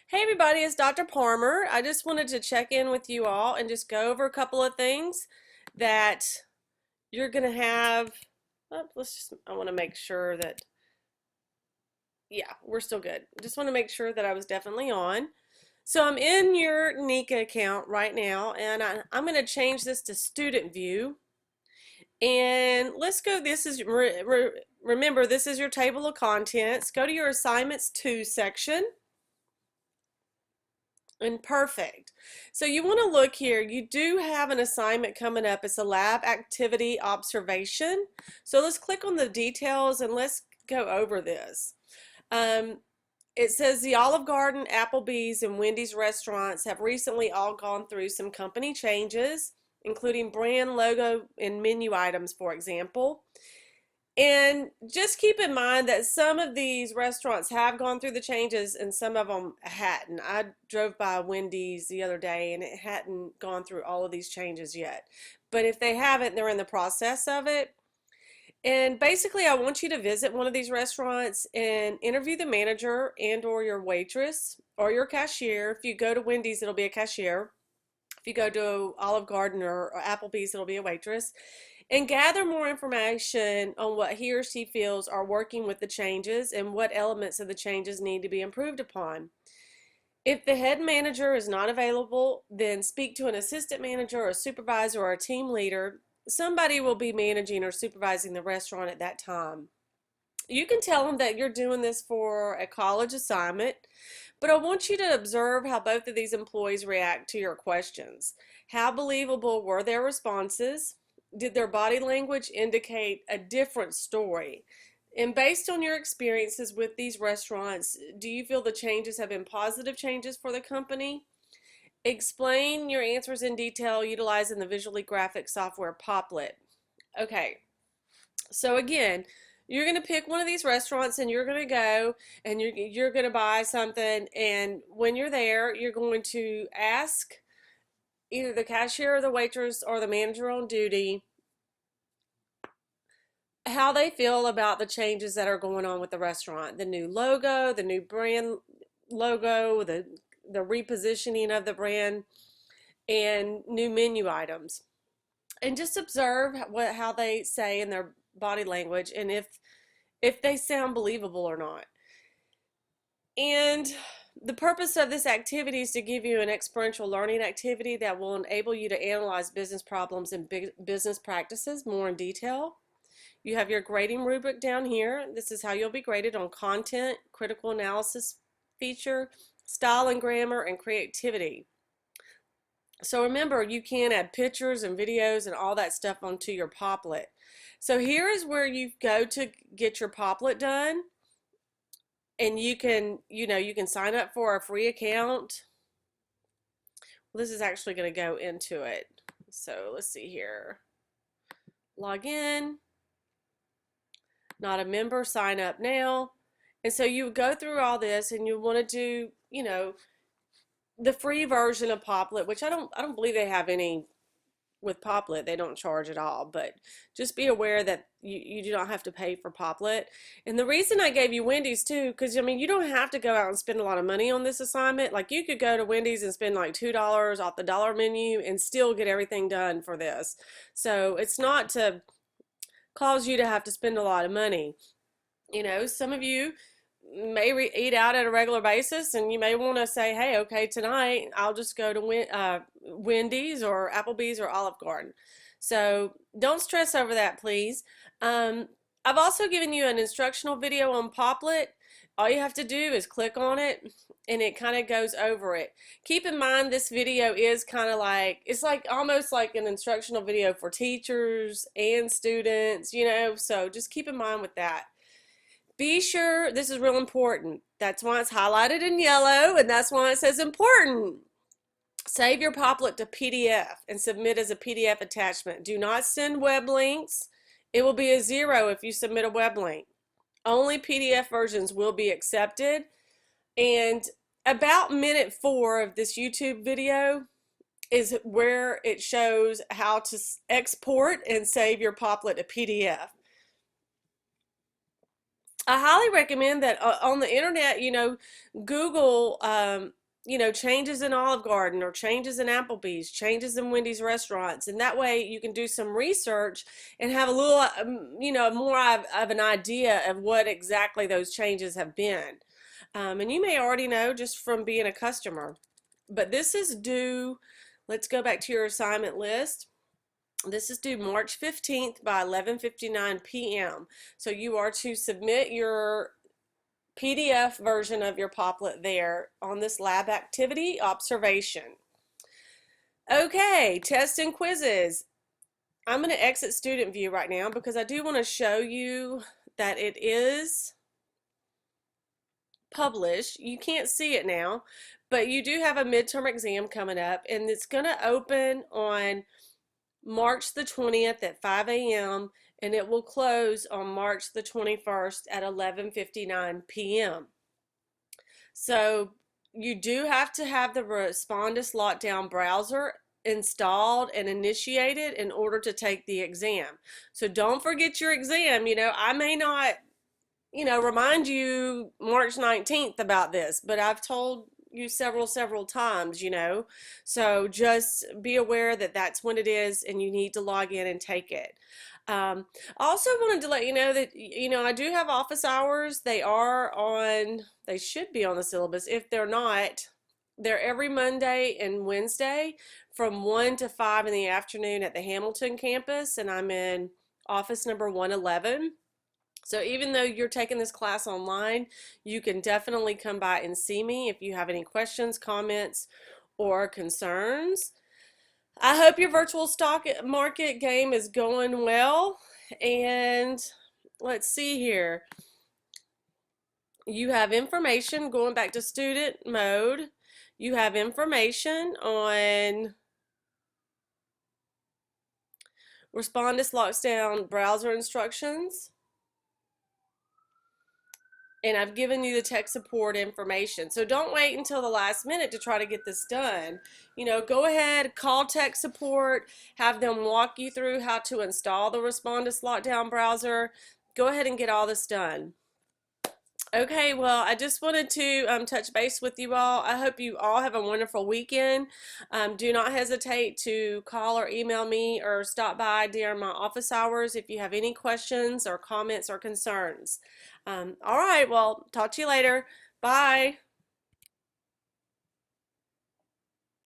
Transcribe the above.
Hey everybody, it's Dr. Palmer. I just wanted to check in with you all and just go over a couple of things that you're going to have. I want to make sure that, yeah, we're still good. Just want to make sure that I was definitely on. So I'm in your Nika account right now, and I'm going to change this to student view. And let's go, remember, this is your table of contents. Go to your assignments 2 section. And perfect. So you want to look here. You do have an assignment coming up. It's a lab activity observation. So let's click on the details and let's go over this. It says the Olive Garden, Applebee's, and Wendy's restaurants have recently all gone through some company changes, including brand, logo, and menu items, for example. And just keep in mind that some of these restaurants have gone through the changes and some of them hadn't. I drove by Wendy's the other day and it hadn't gone through all of these changes yet. But if they haven't, they're in the process of it. And basically, I want you to visit one of these restaurants and interview the manager and or your waitress or your cashier. If you go to Wendy's, it'll be a cashier. If you go to Olive Garden or Applebee's, it'll be a waitress, and gather more information on what he or she feels are working with the changes and what elements of the changes need to be improved upon. If the head manager is not available, then speak to an assistant manager or a supervisor or a team leader. Somebody will be managing or supervising the restaurant at that time. You can tell them that you're doing this for a college assignment, but I want you to observe how both of these employees react to your questions. How believable were their responses? Did their body language indicate a different story? And based on your experiences with these restaurants, do you feel the changes have been positive changes for the company? Explain your answers in detail utilizing the visually graphic software Poplit. Okay, so again, you're going to pick one of these restaurants and you're going to go and you're going to buy something, and when you're there, you're going to ask either the cashier or the waitress or the manager on duty how they feel about the changes that are going on with the restaurant. The new logo, the new brand logo, the repositioning of the brand, and new menu items. And just observe how they say in their body language and if they sound believable or not. And the purpose of this activity is to give you an experiential learning activity that will enable you to analyze business problems and business practices more in detail. You have your grading rubric down here. This is how you'll be graded on content, critical analysis feature, style and grammar, and creativity. So remember, you can add pictures and videos and all that stuff onto your Poplit. So here is where you go to get your Poplit done. And you can sign up for a free account. Well, this is actually going to go into it. So let's see here. Log in. Not a member, sign up now. And so you go through all this and you want to do, the free version of Poplit, which I don't believe they have any with Poplit. They don't charge at all, but just be aware that you do not have to pay for Poplit. And the reason I gave you Wendy's too, because I mean, you don't have to go out and spend a lot of money on this assignment. Like you could go to Wendy's and spend like $2 off the dollar menu and still get everything done for this. So it's not to cause you to have to spend a lot of money. Some of you may eat out at a regular basis, and you may want to say, hey, okay, tonight I'll just go to Wendy's or Applebee's or Olive Garden. So don't stress over that, please. I've also given you an instructional video on Poplit. All you have to do is click on it and it kind of goes over it. Keep in mind this video is kind of like, it's like almost like an instructional video for teachers and students, so just keep in mind with that. Be sure, this is real important. That's why it's highlighted in yellow, and that's why it says important. Save your Poplit to PDF and submit as a PDF attachment. Do not send web links. It will be a 0 if you submit a web link. Only PDF versions will be accepted. And about minute 4 of this YouTube video is where it shows how to export and save your Poplit to PDF. I highly recommend that on the internet, Google, changes in Olive Garden or changes in Applebee's, changes in Wendy's restaurants, and that way you can do some research and have a little, more of an idea of what exactly those changes have been. And you may already know just from being a customer, but this is due. Let's go back to your assignment list. This is due March 15th by 11:59 p.m. So you are to submit your PDF version of your Poplet there on this lab activity observation. Okay, tests and quizzes. I'm going to exit student view right now because I do want to show you that it is published. You can't see it now, but you do have a midterm exam coming up, and it's going to open on March the 20th at 5 a.m. and it will close on March the 21st at 11:59 p.m. So you do have to have the Respondus Lockdown browser installed and initiated in order to take the exam. So don't forget your exam. I may not, remind you March 19th about this, but I've told you several times, so just be aware that that's when it is and you need to log in and take it. I also wanted to let you know that I do have office hours. They should be on the syllabus. If they're not, they're every Monday and Wednesday from 1 to 5 in the afternoon at the Hamilton campus, and I'm in office number 111. So even though you're taking this class online, you can definitely come by and see me if you have any questions, comments, or concerns. I hope your virtual stock market game is going well. And let's see here. You have information going back to student mode. You have information on Respondus Lockdown browser instructions. And I've given you the tech support information. So don't wait until the last minute to try to get this done. Go ahead, call tech support, have them walk you through how to install the Respondus Lockdown browser. Go ahead and get all this done. Okay, well, I just wanted to touch base with you all. I hope you all have a wonderful weekend. Do not hesitate to call or email me or stop by during my office hours if you have any questions or comments or concerns. All right, well, talk to you later. Bye.